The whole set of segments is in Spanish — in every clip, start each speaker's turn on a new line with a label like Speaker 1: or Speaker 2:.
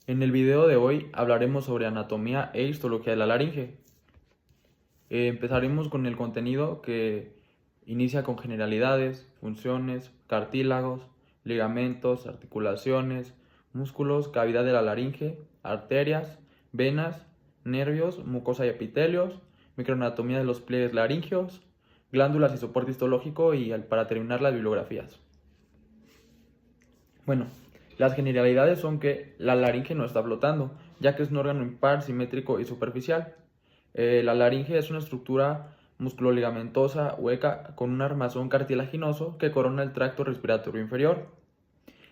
Speaker 1: En el video de hoy hablaremos sobre anatomía e histología de la laringe. Empezaremos con el contenido que inicia con generalidades, funciones, cartílagos, ligamentos, articulaciones, músculos, cavidad de la laringe, arterias, venas, nervios, mucosa y epitelios, microanatomía de los pliegues laringeos, glándulas y soporte histológico y para terminar las bibliografías. Bueno, las generalidades son que la laringe no está flotando, ya que es un órgano impar, simétrico y superficial. La laringe es una estructura musculoligamentosa hueca con un armazón cartilaginoso que corona el tracto respiratorio inferior.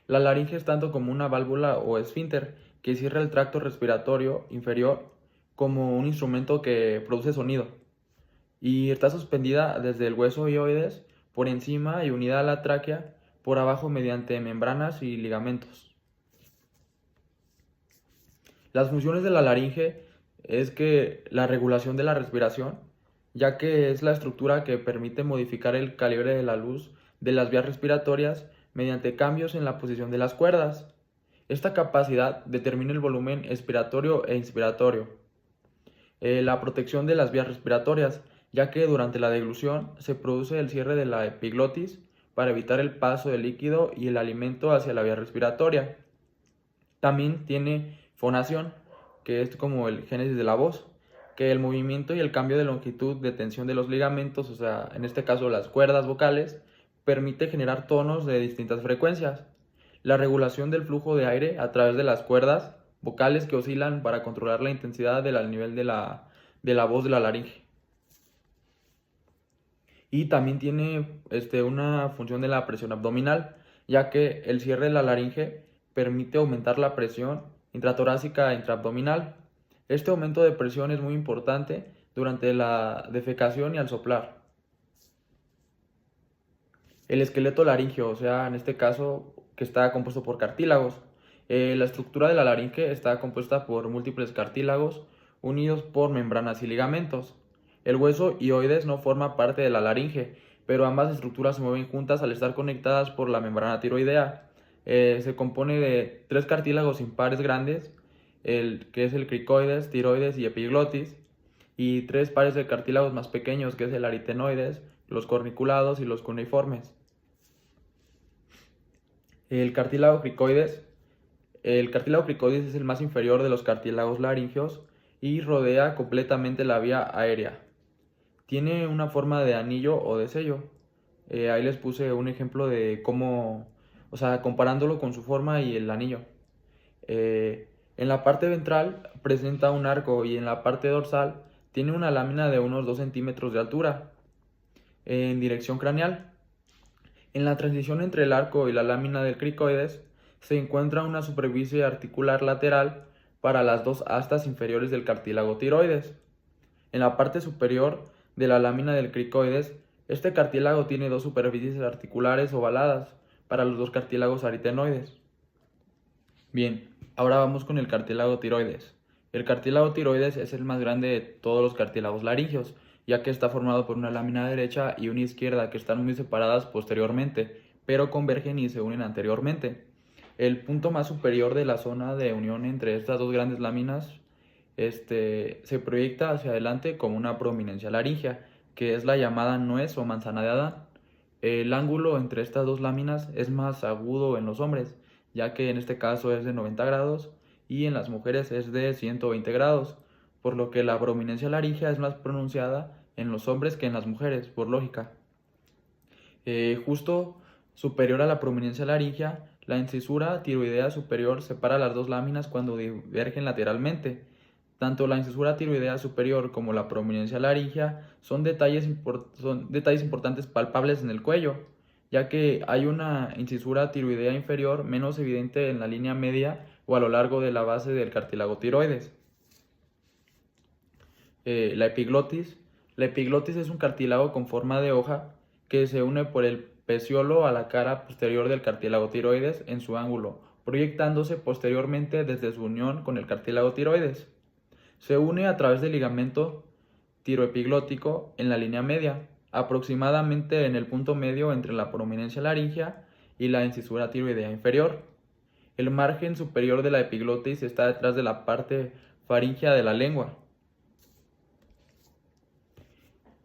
Speaker 1: La laringe es tanto como una válvula o esfínter que cierra el tracto respiratorio inferior como un instrumento que produce sonido y está suspendida desde el hueso hioides por encima y unida a la tráquea por abajo mediante membranas y ligamentos. Las funciones de la laringe es que la regulación de la respiración, ya que es la estructura que permite modificar el calibre de la luz de las vías respiratorias mediante cambios en la posición de las cuerdas. Esta capacidad determina el volumen expiratorio e inspiratorio. La protección de las vías respiratorias, ya que durante la deglución se produce el cierre de la epiglotis para evitar el paso del líquido y el alimento hacia la vía respiratoria. También tiene fonación, que es como el génesis de la voz, que el movimiento y el cambio de longitud de tensión de los ligamentos, o sea, en este caso las cuerdas vocales, permite generar tonos de distintas frecuencias. La regulación del flujo de aire a través de las cuerdas vocales que oscilan para controlar la intensidad del nivel de la voz de la laringe. Y también tiene una función de la presión abdominal, ya que el cierre de la laringe permite aumentar la presión intratorácica e intraabdominal. Este aumento de presión es muy importante durante la defecación y al soplar. El esqueleto laríngeo, o sea, en este caso, que está compuesto por cartílagos. La estructura de la laringe está compuesta por múltiples cartílagos unidos por membranas y ligamentos. El hueso hioides no forma parte de la laringe, pero ambas estructuras se mueven juntas al estar conectadas por la membrana tiroidea. Se compone de tres cartílagos impares grandes, que es el cricoides, tiroides y epiglotis, y tres pares de cartílagos más pequeños, que es el aritenoides, los corniculados y los cuneiformes. El cartílago cricoides. El cartílago cricoides es el más inferior de los cartílagos laringeos y rodea completamente la vía aérea. Tiene una forma de anillo o de sello. Ahí les puse un ejemplo de cómo, o sea, comparándolo con su forma y el anillo. En la parte ventral presenta un arco y en la parte dorsal tiene una lámina de unos 2 centímetros de altura en dirección craneal. En la transición entre el arco y la lámina del cricoides se encuentra una superficie articular lateral para las dos astas inferiores del cartílago tiroides. En la parte superior de la lámina del cricoides, este cartílago tiene dos superficies articulares ovaladas para los dos cartílagos aritenoides. Bien, ahora vamos con el cartílago tiroides. El cartílago tiroides es el más grande de todos los cartílagos laringeos, ya que está formado por una lámina derecha y una izquierda que están muy separadas posteriormente, pero convergen y se unen anteriormente. El punto más superior de la zona de unión entre estas dos grandes láminas se proyecta hacia adelante como una prominencia laringea, que es la llamada nuez o manzana de Adán. El ángulo entre estas dos láminas es más agudo en los hombres, ya que en este caso es de 90 grados y en las mujeres es de 120 grados, por lo que la prominencia laringea es más pronunciada en los hombres que en las mujeres, por lógica. Justo superior a la prominencia laringea, la incisura tiroidea superior separa las dos láminas cuando divergen lateralmente. Tanto la incisura tiroidea superior como la prominencia laringea son detalles importantes palpables en el cuello, ya que hay una incisura tiroidea inferior menos evidente en la línea media o a lo largo de la base del cartílago tiroides. La epiglotis. La epiglotis es un cartílago con forma de hoja que se une por el peciolo a la cara posterior del cartílago tiroides en su ángulo, proyectándose posteriormente desde su unión con el cartílago tiroides. Se une a través del ligamento tiroepiglótico en la línea media, aproximadamente en el punto medio entre la prominencia laringea y la incisura tiroidea inferior. El margen superior de la epiglotis está detrás de la parte faríngea de la lengua.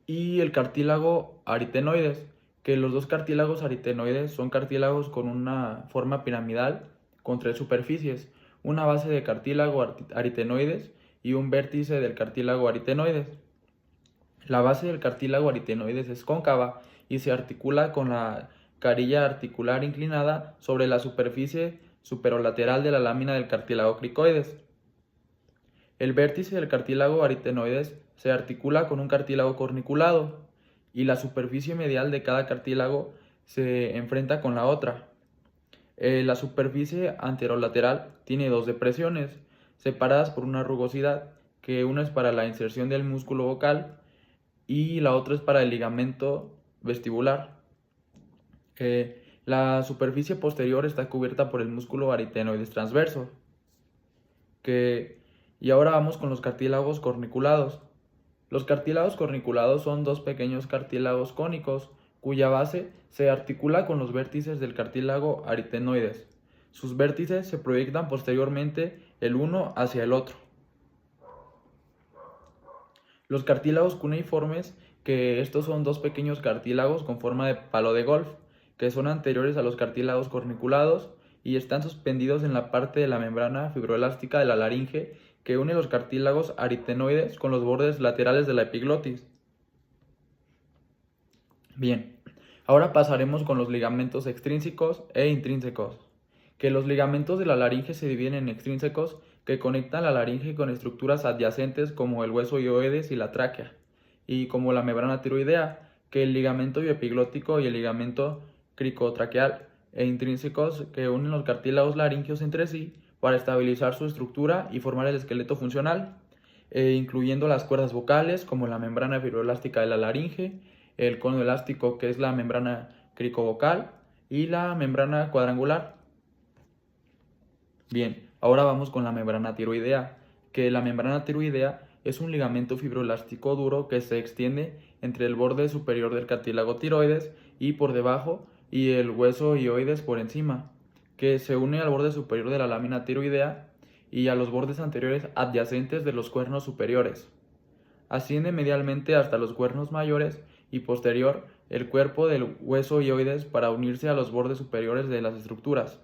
Speaker 1: Y el cartílago aritenoides, que los dos cartílagos aritenoides son cartílagos con una forma piramidal con tres superficies, una base de cartílago aritenoides y un vértice del cartílago aritenoides. La base del cartílago aritenoides es cóncava y se articula con la carilla articular inclinada sobre la superficie superolateral de la lámina del cartílago cricoides. El vértice del cartílago aritenoides se articula con un cartílago corniculado y la superficie medial de cada cartílago se enfrenta con la otra. La superficie anterolateral tiene dos depresiones separadas por una rugosidad, que una es para la inserción del músculo vocal y la otra es para el ligamento vestibular. La superficie posterior está cubierta por el músculo aritenoides transverso. Y ahora vamos con los cartílagos corniculados. Los cartílagos corniculados son dos pequeños cartílagos cónicos cuya base se articula con los vértices del cartílago aritenoides. Sus vértices se proyectan posteriormente el uno hacia el otro. Los cartílagos cuneiformes, que estos son dos pequeños cartílagos con forma de palo de golf, que son anteriores a los cartílagos corniculados y están suspendidos en la parte de la membrana fibroelástica de la laringe que une los cartílagos aritenoides con los bordes laterales de la epiglotis. Bien, ahora pasaremos con los ligamentos extrínsecos e intrínsecos, que los ligamentos de la laringe se dividen en extrínsecos, que conectan la laringe con estructuras adyacentes como el hueso hioides y la tráquea, y como la membrana tiroidea, que el ligamento bioepiglótico y el ligamento cricotraqueal, e intrínsecos que unen los cartílagos laringeos entre sí para estabilizar su estructura y formar el esqueleto funcional, incluyendo las cuerdas vocales como la membrana fibroelástica de la laringe, el cono elástico que es la membrana cricovocal y la membrana cuadrangular. Bien, ahora vamos con la membrana tiroidea, que la membrana tiroidea es un ligamento fibroelástico duro que se extiende entre el borde superior del cartílago tiroides y por debajo y el hueso hioides por encima, que se une al borde superior de la lámina tiroidea y a los bordes anteriores adyacentes de los cuernos superiores. Asciende medialmente hasta los cuernos mayores y posterior el cuerpo del hueso hioides para unirse a los bordes superiores de las estructuras.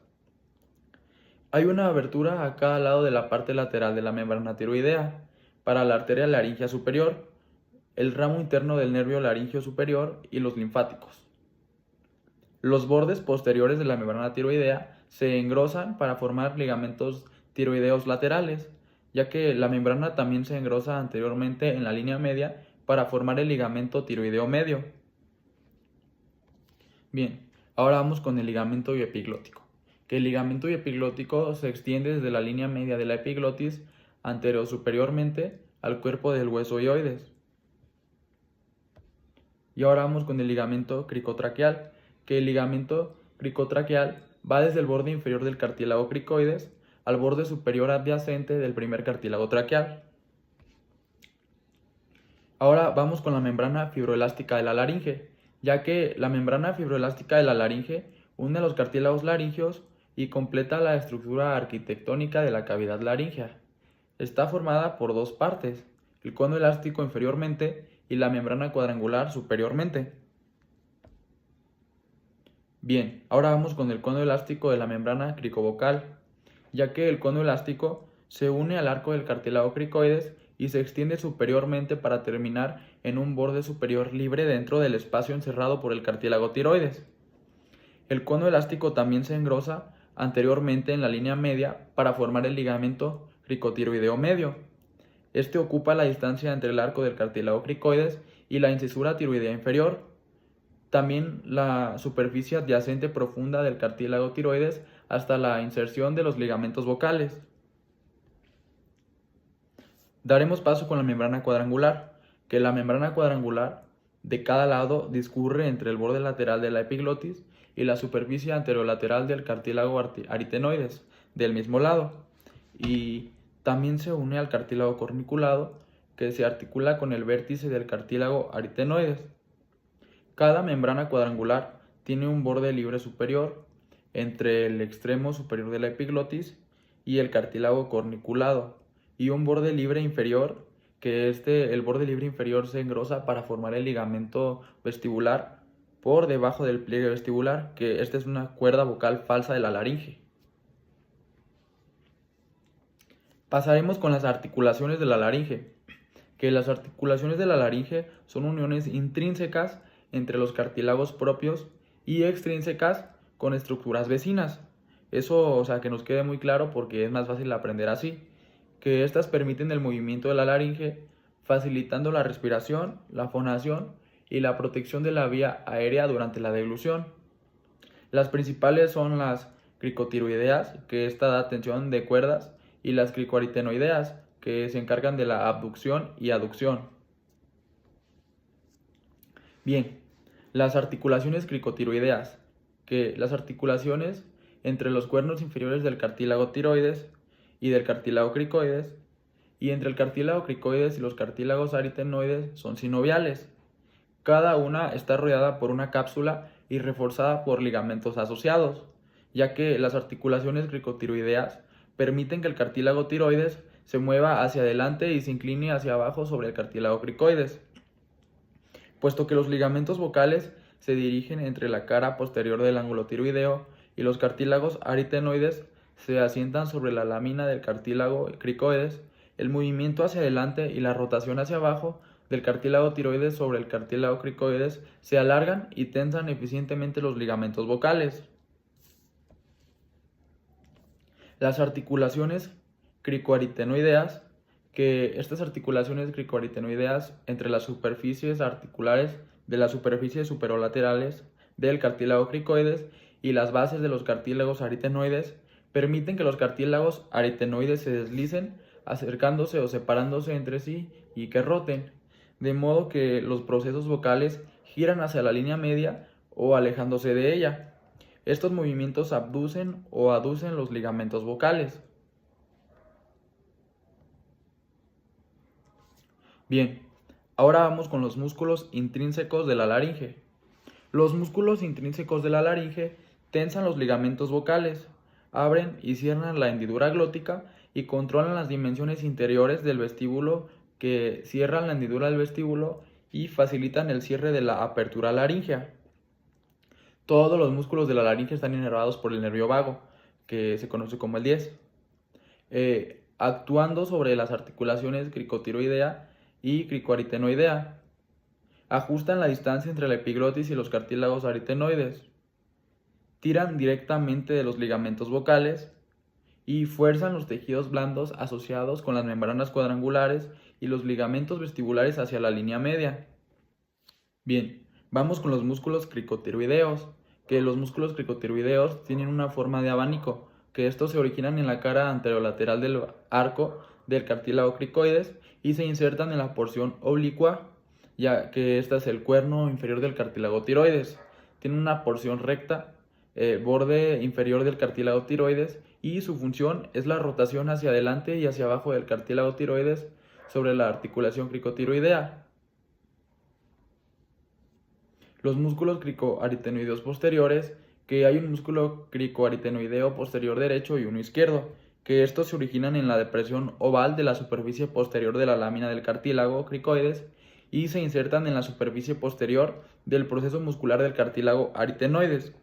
Speaker 1: Hay una abertura a cada lado de la parte lateral de la membrana tiroidea para la arteria laringea superior, el ramo interno del nervio laringeo superior y los linfáticos. Los bordes posteriores de la membrana tiroidea se engrosan para formar ligamentos tiroideos laterales, ya que la membrana también se engrosa anteriormente en la línea media para formar el ligamento tiroideo medio. Bien, ahora vamos con el ligamento bioepiglótico, que el ligamento bioepiglótico se extiende desde la línea media de la epiglotis anterosuperiormente al cuerpo del hueso hioides. Y ahora vamos con el ligamento cricotraqueal, que el ligamento cricotraqueal va desde el borde inferior del cartílago cricoides al borde superior adyacente del primer cartílago traqueal. Ahora vamos con la membrana fibroelástica de la laringe, ya que la membrana fibroelástica de la laringe une los cartílagos laringeos y completa la estructura arquitectónica de la cavidad laríngea. Está formada por dos partes, el cono elástico inferiormente y la membrana cuadrangular superiormente. Bien, ahora vamos con el cono elástico de la membrana cricovocal, ya que el cono elástico se une al arco del cartílago cricoides y se extiende superiormente para terminar en un borde superior libre dentro del espacio encerrado por el cartílago tiroides. El cono elástico también se engrosa anteriormente en la línea media para formar el ligamento cricotiroideo medio. Este ocupa la distancia entre el arco del cartílago cricoides y la incisura tiroidea inferior. También la superficie adyacente profunda del cartílago tiroides hasta la inserción de los ligamentos vocales. Daremos paso con la membrana cuadrangular, que la membrana cuadrangular de cada lado discurre entre el borde lateral de la epiglotis y la superficie anterolateral del cartílago aritenoides del mismo lado, y también se une al cartílago corniculado, que se articula con el vértice del cartílago aritenoides. Cada membrana cuadrangular tiene un borde libre superior, entre el extremo superior de la epiglotis y el cartílago corniculado, y un borde libre inferior, que el borde libre inferior se engrosa para formar el ligamento vestibular por debajo del pliegue vestibular, que esta es una cuerda vocal falsa de la laringe. Pasaremos con las articulaciones de la laringe, que las articulaciones de la laringe son uniones intrínsecas entre los cartílagos propios y extrínsecas con estructuras vecinas. Eso, o sea, que nos quede muy claro porque es más fácil aprender así, que estas permiten el movimiento de la laringe, facilitando la respiración, la fonación y la protección de la vía aérea durante la deglución. Las principales son las cricotiroideas, que esta da tensión de cuerdas, y las cricoaritenoideas, que se encargan de la abducción y aducción. Bien, las articulaciones cricotiroideas, que las articulaciones entre los cuernos inferiores del cartílago tiroides y del cartílago cricoides, y entre el cartílago cricoides y los cartílagos aritenoides son sinoviales. Cada una está rodeada por una cápsula y reforzada por ligamentos asociados, ya que las articulaciones cricotiroideas permiten que el cartílago tiroides se mueva hacia adelante y se incline hacia abajo sobre el cartílago cricoides, puesto que los ligamentos vocales se dirigen entre la cara posterior del ángulo tiroideo y los cartílagos aritenoides se asientan sobre la lámina del cartílago cricoides. El movimiento hacia adelante y la rotación hacia abajo del cartílago tiroides sobre el cartílago cricoides se alargan y tensan eficientemente los ligamentos vocales. Las articulaciones cricoaritenoideas, que estas articulaciones cricoaritenoideas entre las superficies articulares de las superficies superolaterales del cartílago cricoides y las bases de los cartílagos aritenoides permiten que los cartílagos aritenoides se deslicen, acercándose o separándose entre sí y que roten, de modo que los procesos vocales giran hacia la línea media o alejándose de ella. Estos movimientos abducen o aducen los ligamentos vocales. Bien, ahora vamos con los músculos intrínsecos de la laringe. Los músculos intrínsecos de la laringe tensan los ligamentos vocales, abren y cierran la hendidura glótica y controlan las dimensiones interiores del vestíbulo, que cierran la hendidura del vestíbulo y facilitan el cierre de la apertura laríngea. Todos los músculos de la laringe están inervados por el nervio vago, que se conoce como el 10, actuando sobre las articulaciones cricotiroidea y cricoaritenoidea. Ajustan la distancia entre la epiglotis y los cartílagos aritenoides. Tiran directamente de los ligamentos vocales y fuerzan los tejidos blandos asociados con las membranas cuadrangulares y los ligamentos vestibulares hacia la línea media. Bien, vamos con los músculos cricotiroideos, que los músculos cricotiroideos tienen una forma de abanico, que estos se originan en la cara anterolateral del arco del cartílago cricoides y se insertan en la porción oblicua, ya que esta es el cuerno inferior del cartílago tiroides. Tiene una porción recta, borde inferior del cartílago tiroides, y su función es la rotación hacia adelante y hacia abajo del cartílago tiroides sobre la articulación cricotiroidea. Los músculos cricoaritenoideos posteriores, que hay un músculo cricoaritenoideo posterior derecho y uno izquierdo, que estos se originan en la depresión oval de la superficie posterior de la lámina del cartílago cricoides y se insertan en la superficie posterior del proceso muscular del cartílago aritenoides.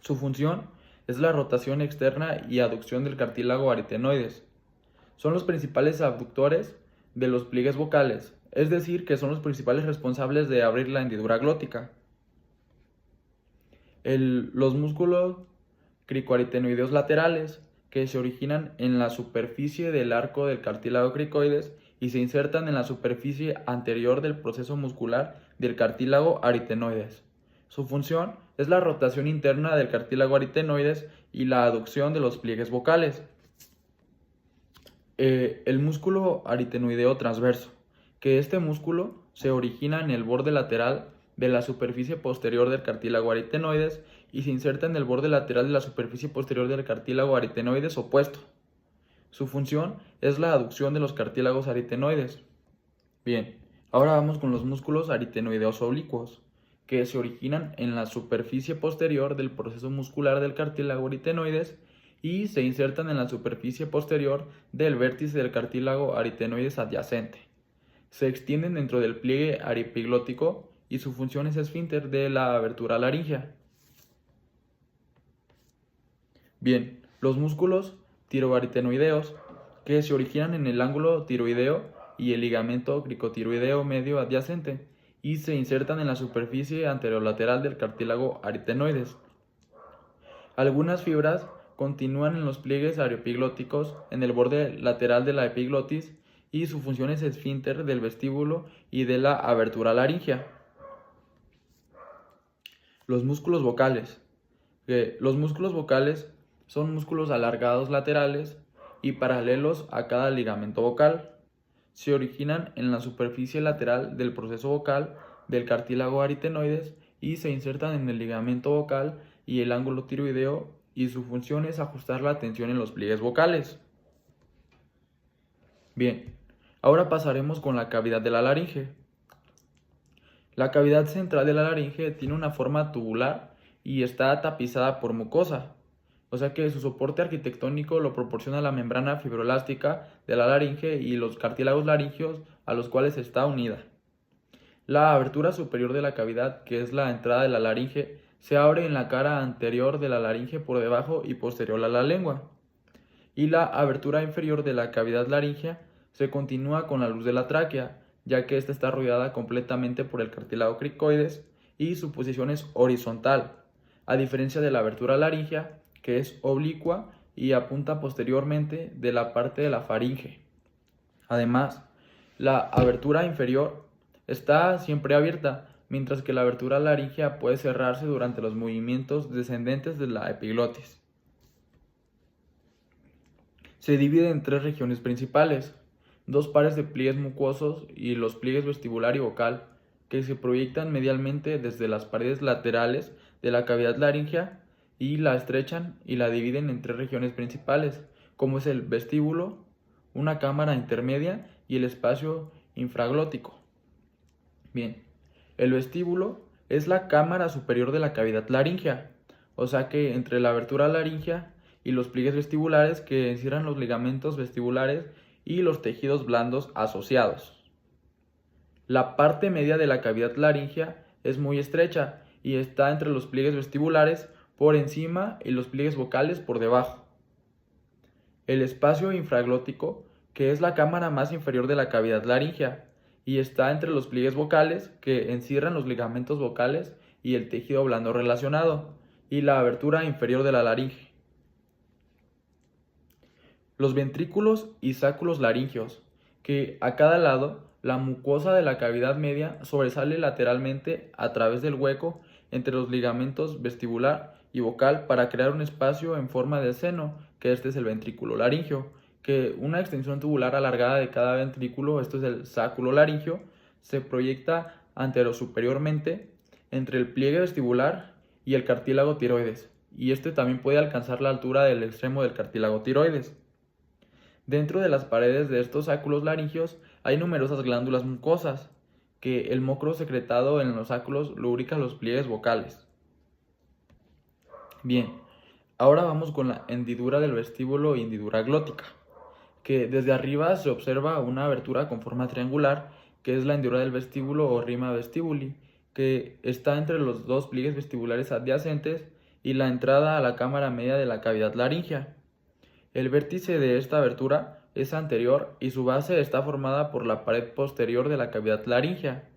Speaker 1: Su función es la rotación externa y aducción del cartílago aritenoides. Son los principales abductores de los pliegues vocales, es decir, que son los principales responsables de abrir la hendidura glótica. Los músculos cricoaritenoideos laterales, que se originan en la superficie del arco del cartílago cricoides y se insertan en la superficie anterior del proceso muscular del cartílago aritenoides. Su función es la rotación interna del cartílago aritenoides y la aducción de los pliegues vocales. El músculo aritenoideo transverso, que este músculo se origina en el borde lateral de la superficie posterior del cartílago aritenoides y se inserta en el borde lateral de la superficie posterior del cartílago aritenoides opuesto. Su función es la aducción de los cartílagos aritenoides. Bien, ahora vamos con los músculos aritenoideos oblicuos, que se originan en la superficie posterior del proceso muscular del cartílago aritenoides y se insertan en la superficie posterior del vértice del cartílago aritenoides adyacente. Se extienden dentro del pliegue arioepiglótico y su función es esfínter de la abertura laríngea. Bien, los músculos tiroaritenoideos que se originan en el ángulo tiroideo y el ligamento cricotiroideo medio adyacente y se insertan en la superficie anterolateral del cartílago aritenoides. Algunas fibras continúan en los pliegues arioepiglóticos en el borde lateral de la epiglotis y su función es esfínter del vestíbulo y de la abertura laríngea. Los músculos vocales. Los músculos vocales son músculos alargados laterales y paralelos a cada ligamento vocal. Se originan en la superficie lateral del proceso vocal del cartílago aritenoides y se insertan en el ligamento vocal y el ángulo tiroideo y su función es ajustar la tensión en los pliegues vocales. Bien, ahora pasaremos con la cavidad de la laringe. La cavidad central de la laringe tiene una forma tubular y está tapizada por mucosa, o sea que su soporte arquitectónico lo proporciona la membrana fibroelástica de la laringe y los cartílagos laringeos a los cuales está unida. La abertura superior de la cavidad, que es la entrada de la laringe, se abre en la cara anterior de la laringe por debajo y posterior a la lengua. Y la abertura inferior de la cavidad laríngea se continúa con la luz de la tráquea, ya que ésta está rodeada completamente por el cartílago cricoides y su posición es horizontal, a diferencia de la abertura laríngea, que es oblicua y apunta posteriormente de la parte de la faringe. Además, la abertura inferior está siempre abierta, mientras que la abertura laríngea puede cerrarse durante los movimientos descendentes de la epiglotis. Se divide en tres regiones principales, dos pares de pliegues mucosos y los pliegues vestibular y vocal, que se proyectan medialmente desde las paredes laterales de la cavidad laríngea y la estrechan y la dividen en tres regiones principales, como es el vestíbulo, una cámara intermedia y el espacio infraglótico. Bien, el vestíbulo es la cámara superior de la cavidad laríngea, o sea que entre la abertura laríngea y los pliegues vestibulares que encierran los ligamentos vestibulares y los tejidos blandos asociados. La parte media de la cavidad laríngea es muy estrecha y está entre los pliegues vestibulares por encima y los pliegues vocales por debajo. El espacio infraglótico, que es la cámara más inferior de la cavidad laríngea y está entre los pliegues vocales que encierran los ligamentos vocales y el tejido blando relacionado, y la abertura inferior de la laringe. Los ventrículos y sáculos laringeos, que a cada lado la mucosa de la cavidad media sobresale lateralmente a través del hueco entre los ligamentos vestibular y vocal para crear un espacio en forma de seno, que este es el ventrículo laringeo, que una extensión tubular alargada de cada ventrículo, esto es el sáculo laringeo, se proyecta anterosuperiormente entre el pliegue vestibular y el cartílago tiroides, y este también puede alcanzar la altura del extremo del cartílago tiroides. Dentro de las paredes de estos sáculos laringeos hay numerosas glándulas mucosas, que el mocro secretado en los sáculos lubrica los pliegues vocales. Bien, ahora vamos con la hendidura del vestíbulo y hendidura glótica, que desde arriba se observa una abertura con forma triangular, que es la hendidura del vestíbulo o rima vestibuli, que está entre los dos pliegues vestibulares adyacentes y la entrada a la cámara media de la cavidad laríngea. El vértice de esta abertura es anterior y su base está formada por la pared posterior de la cavidad laríngea.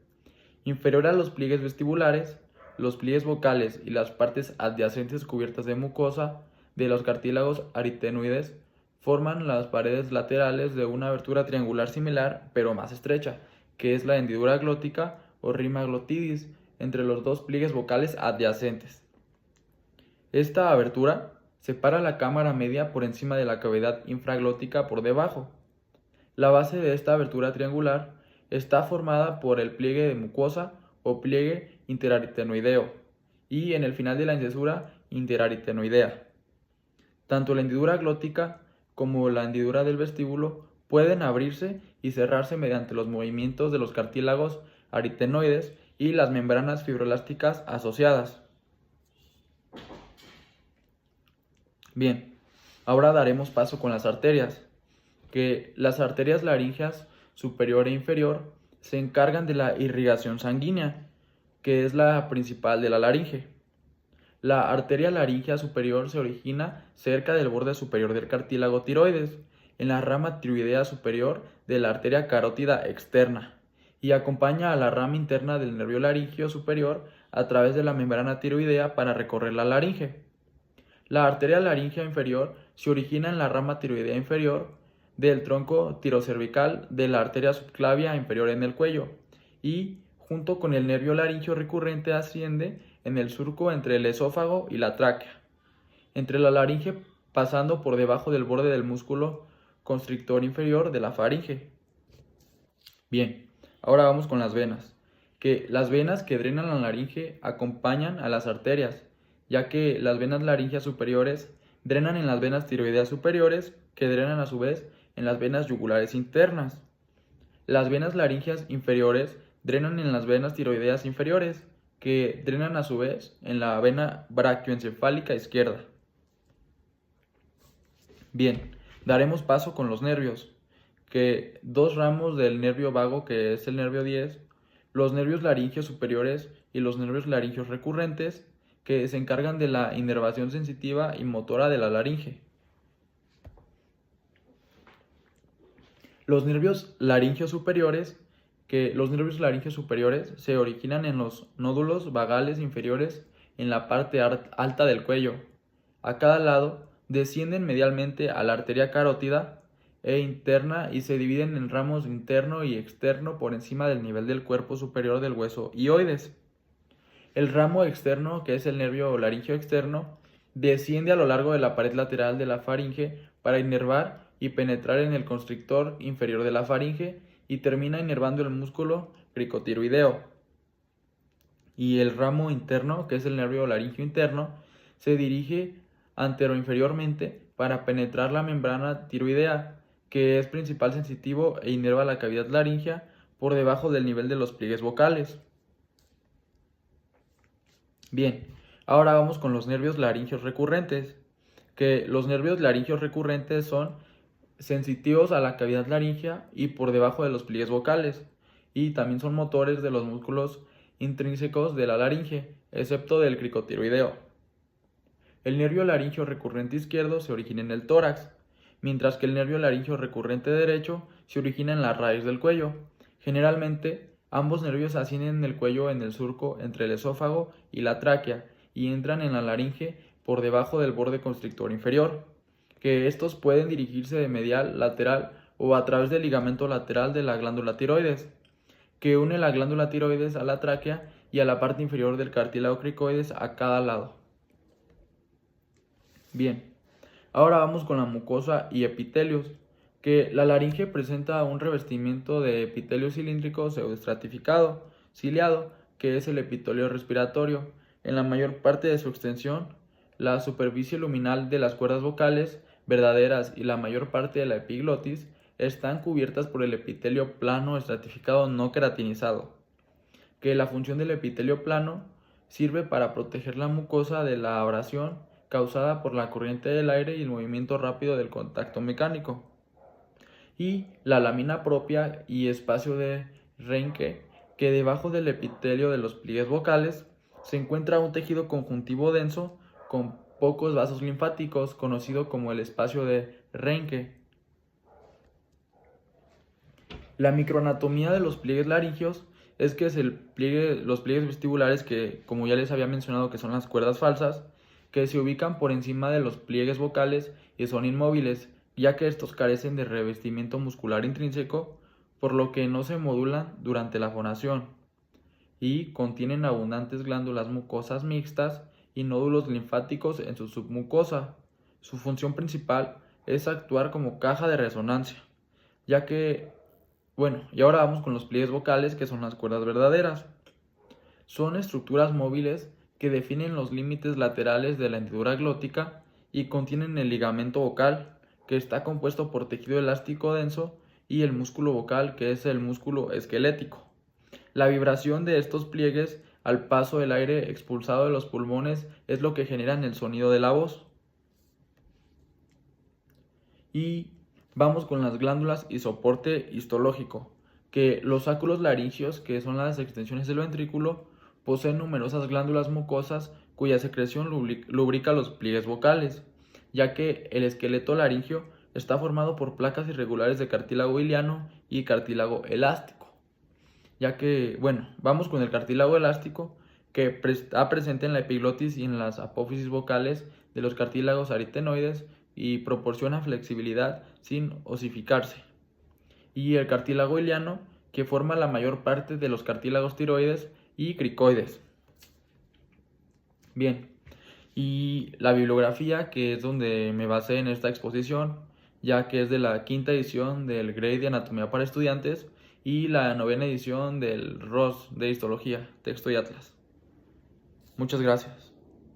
Speaker 1: Inferior a los pliegues vestibulares, los pliegues vocales y las partes adyacentes cubiertas de mucosa de los cartílagos aritenoides forman las paredes laterales de una abertura triangular similar pero más estrecha, que es la hendidura glótica o rima glotidis entre los dos pliegues vocales adyacentes. Esta abertura separa la cámara media por encima de la cavidad infraglótica por debajo. La base de esta abertura triangular está formada por el pliegue de mucosa o pliegue interaritenoideo y en el final de la incisura interaritenoidea. Tanto la hendidura glótica como la hendidura del vestíbulo pueden abrirse y cerrarse mediante los movimientos de los cartílagos aritenoides y las membranas fibroelásticas asociadas. Bien, ahora daremos paso con las arterias, que las arterias laríngeas superior e inferior se encargan de la irrigación sanguínea, que es la principal de la laringe. La arteria laríngea superior se origina cerca del borde superior del cartílago tiroides, en la rama tiroidea superior de la arteria carótida externa, y acompaña a la rama interna del nervio laríngeo superior a través de la membrana tiroidea para recorrer la laringe. La arteria laríngea inferior se origina en la rama tiroidea inferior del tronco tirocervical de la arteria subclavia inferior en el cuello y, junto con el nervio laríngeo recurrente, asciende en el surco entre el esófago y la tráquea, entre la laringe pasando por debajo del borde del músculo constrictor inferior de la faringe. Bien, ahora vamos con las venas, que las venas que drenan la laringe acompañan a las arterias, ya que las venas laringeas superiores drenan en las venas tiroideas superiores, que drenan a su vez en las venas yugulares internas. Las venas laringeas inferiores drenan en las venas tiroideas inferiores, que drenan a su vez en la vena braquioencefálica izquierda. Bien, daremos paso con los nervios, que dos ramos del nervio vago, que es el nervio 10, los nervios laringeos superiores y los nervios laringeos recurrentes, que se encargan de la inervación sensitiva y motora de la laringe. Los nervios laringeos superiores, que los nervios laringeos superiores se originan en los nódulos vagales inferiores en la parte alta del cuello. A cada lado descienden medialmente a la arteria carótida e interna y se dividen en ramos interno y externo por encima del nivel del cuerpo superior del hueso hioides. El ramo externo, que es el nervio laríngeo externo, desciende a lo largo de la pared lateral de la faringe para inervar y penetrar en el constrictor inferior de la faringe y termina inervando el músculo cricotiroideo. Y el ramo interno, que es el nervio laríngeo interno, se dirige anteroinferiormente para penetrar la membrana tiroidea, que es principal sensitivo e inerva la cavidad laríngea por debajo del nivel de los pliegues vocales. Bien, ahora vamos con los nervios laringeos recurrentes, que los nervios laringeos recurrentes son sensitivos a la cavidad laríngea y por debajo de los pliegues vocales, y también son motores de los músculos intrínsecos de la laringe, excepto del cricotiroideo. El nervio laríngeo recurrente izquierdo se origina en el tórax, mientras que el nervio laríngeo recurrente derecho se origina en la raíz del cuello. Generalmente, ambos nervios ascienden en el cuello en el surco entre el esófago y la tráquea y entran en la laringe por debajo del borde constrictor inferior, que estos pueden dirigirse de medial, lateral o a través del ligamento lateral de la glándula tiroides, que une la glándula tiroides a la tráquea y a la parte inferior del cartílago cricoides a cada lado. Bien, ahora vamos con la mucosa y epitelios, que la laringe presenta un revestimiento de epitelio cilíndrico pseudoestratificado, ciliado, que es el epitelio respiratorio. En la mayor parte de su extensión, la superficie luminal de las cuerdas vocales verdaderas y la mayor parte de la epiglotis están cubiertas por el epitelio plano estratificado no queratinizado, que la función del epitelio plano sirve para proteger la mucosa de la abrasión causada por la corriente del aire y el movimiento rápido del contacto mecánico. Y la lámina propia y espacio de Reinke, que debajo del epitelio de los pliegues vocales se encuentra un tejido conjuntivo denso con pocos vasos linfáticos, conocido como el espacio de Reinke. La microanatomía de los pliegues laringeos es que los pliegues vestibulares, que como ya les había mencionado que son las cuerdas falsas, que se ubican por encima de los pliegues vocales y son inmóviles, ya que estos carecen de revestimiento muscular intrínseco, por lo que no se modulan durante la fonación, y contienen abundantes glándulas mucosas mixtas y nódulos linfáticos en su submucosa. Su función principal es actuar como caja de resonancia, ya que, y ahora vamos con los pliegues vocales, que son las cuerdas verdaderas. Son estructuras móviles que definen los límites laterales de la hendidura glótica y contienen el ligamento vocal, que está compuesto por tejido elástico denso, y el músculo vocal, que es el músculo esquelético. La vibración de estos pliegues al paso del aire expulsado de los pulmones es lo que genera el sonido de la voz. Y vamos con las glándulas y soporte histológico, que los sáculos laringeos, que son las extensiones del ventrículo, poseen numerosas glándulas mucosas cuya secreción lubrica los pliegues vocales, ya que el esqueleto laringio está formado por placas irregulares de cartílago iliano y cartílago elástico. Ya que, bueno, vamos con el cartílago elástico, que está presente en la epiglotis y en las apófisis vocales de los cartílagos aritenoides y proporciona flexibilidad sin osificarse. Y el cartílago iliano, que forma la mayor parte de los cartílagos tiroides y cricoides. Bien, y la bibliografía, que es donde me basé en esta exposición, ya que es de la quinta edición del Grade de Anatomía para Estudiantes y la novena edición del ROS de Histología, Texto y Atlas. Muchas gracias.